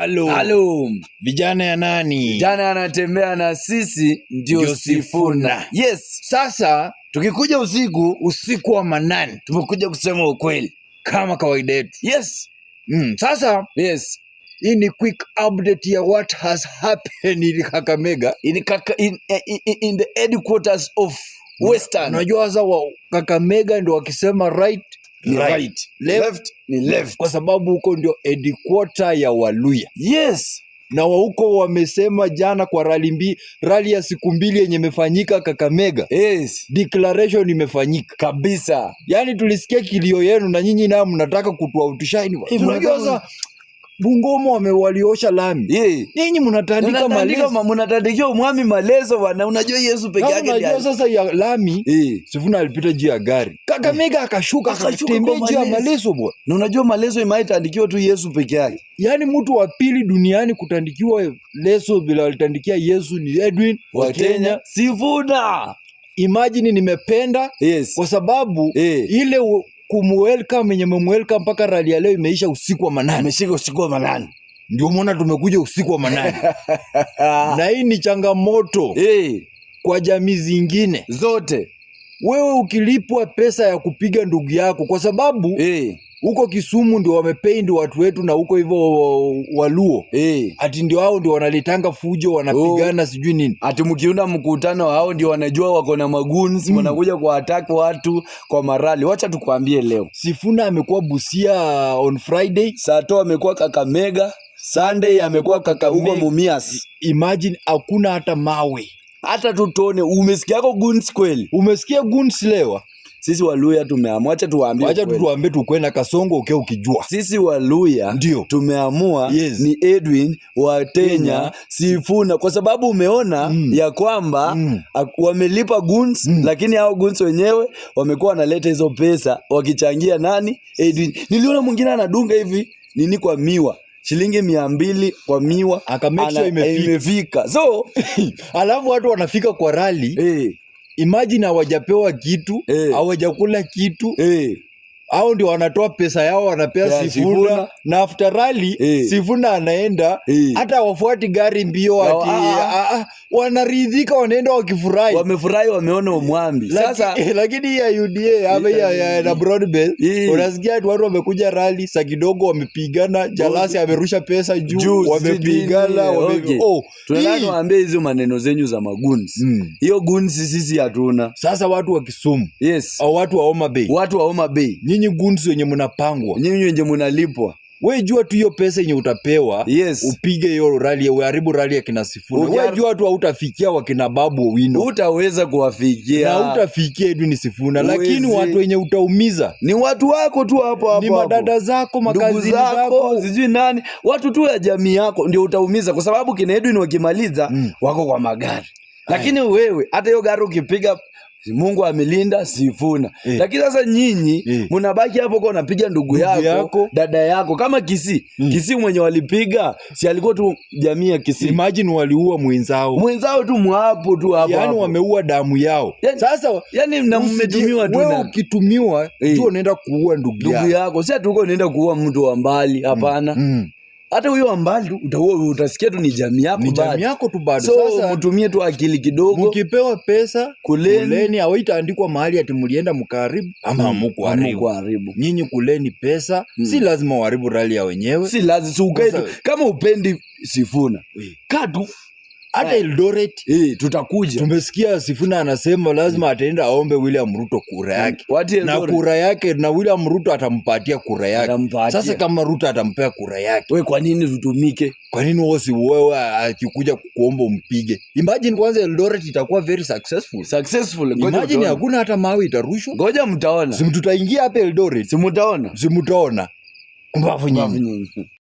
Halo. Vijana ya nani? Vijana anatembea na sisi ndio Sifuna. Yes. Sasa tukikuja usiku wa manane, tumekuja kusema ukweli kama kawaida yetu. Yes. Sasa Yes. hii ni quick update ya what has happened in Kakamega In the headquarters of Western. Unajua sasa Kakamega ndio wakisema right Ni right. Left ni left. kwa sababu huko ndio headquarter ya Waluya. Yes. Na huko wamesema jana kwa rally ya siku 2 yenye imefanyika Kakamega. Yes. Declaration imefanyika Kabisa. Yaani tulisikia kilio yenu na nyinyi nao mnataka kutuautishaini. Unajua sasa Bungoma waliosha lami. Nyinyi mnatandika malezo. Mnatandikia umwami malezo bwana. Unajua Yesu peke yake ndiye. Unajua sasa ya lami. Sifuna alipita juu ya gari. Kakamega akashuka akatembea juu ya malezo bwana. Na unajua malezo imaitandikiwa tu Yesu peke yake. Yaani mtu wa pili duniani kutandikiwa leso bila alitandikia Yesu ni Edwin wa Kenya Sifuna. Imagine nimependa kwa sababu ile kumwelcome yenye mwelcome mpaka rally ya leo imeisha usiku wa manane. Imeshika usiku wa manane. Ndio maana tumekuja usiku wa manane. Na hii ni changamoto kwa jamii zingine zote. Wewe ukilipwa pesa ya kupiga ndugu yako kwa sababu huko Kisumu ndio wamependi watu wetu na huko hivyo Waluo. Ati ndio hao ndio wanalitanga fujo wanapigana sijui nini. Ati mkiunda mkutano hao ndio wanajua wako na maguns wanakuja kwa attack watu kwa marali. Wacha tukwambie leo. Sifuna amekuwa Busia on Friday, Sato amekuwa Kakamega, Sunday amekuwa Kakamega Mumias. Imagine hakuna hata mawe. Hata tutone. Umesikia yako guns kweli? Umesikia guns leo? Sisi Waluya tumeamua, acha tuwaambie tukwenda Kasongo ukijua. Sisi Waluya tumeamua ni Edwin wa Kenya Sifuna kwa sababu umeona ya kwamba wamelipa guns lakini hao guns wenyewe wamekuwa wanaleta hizo pesa wakichangia nani? Edwin. Niliona mwingine anadunga hivi nini kwa miwa. Shilingi 200 kwa miwa imefika. So alafu watu wanafika kwa rally. Imagine hawajapewa kitu, hawajakula kitu. Hao ndio wanatoa pesa yao wanapea Sifuna. Na after rally Sifuna anaenda hata wafuati gari mbio wanaridhika wanaenda wakifurahi. Wamefurahi wameona umwambi. Sasa lakini ya UDA ama ya na Broadbelt unasikia watu wamekuja rally saa kidogo wamepigana, Jalasi amerusha pesa juu wamepigana tunataka tuambie hizo maneno zenyu za maguns. Hiyo guns sisi hatuna. Sasa watu wa Kisumu au watu wa Homa Bay nyinyi guns wenye mnapangwa, nyinyi wenye mnalipwa, wewe jua tu hiyo pesa yenye utapewa upige hiyo rally, uharibu rally ya kina Sifuna. Wewe jua tu hautafikia wakina Babu Owino, utaweza kuwafikia na utafikia Edwin Sifuna. Lakini watu wenye utaumiza ni watu wako tu hapo ni madada zako, makazi zako, sijui nani, watu tu ya jamii yako ndio utaumiza kwa sababu kina Edwin wakimaliza wako kwa magari. Lakini wewe hata hiyo gari ukipiga Mungu amelinda Sifuna. Lakini sasa nyinyi mnabaki hapo kwa unapiga ndugu yako, dada yako kama Kisi mwenye walipiga si alikuwa tu jamii ya Kisi. Imagine waliua mwenzao tu mwapo tu hapo. Yaani wameua damu yao. Sasa yani mmetumiwa tu. Wewe ukitumiwa tu unaenda kuua ndugu yako. Si atuko unaenda kuua mtu wa mbali, hapana. Hata huyo ambali utasikia tu ni jamii yako tu bado. Sasa mtumie tu akili kidogo. Mkipewa pesa kuleni hawaitaandikwa mahali ati mlienda mkaribu ama hamkuharibu. Nyinyi kuleni pesa. Si lazima uharibu rally ya wenyewe. Si lazima kama upendi Sifuna. Katu hata Eldoret tutakuja. Tumesikia Sifuna anasema lazima ataenda aombe William Ruto kura yake. Na kura yake na William Ruto atampatia kura yake. Sasa kama Ruto atampea kura yake, wewe kwa nini tutumike? Kwa nini wewe akikuja kuomba umpige? Imagine kwanza Eldoret itakuwa very successful. Imagine hakuna hata mawe itarushwa. Ngoja mtaona. Tutaingia hapa Eldoret. Mtaona. Mbavu nyinyi.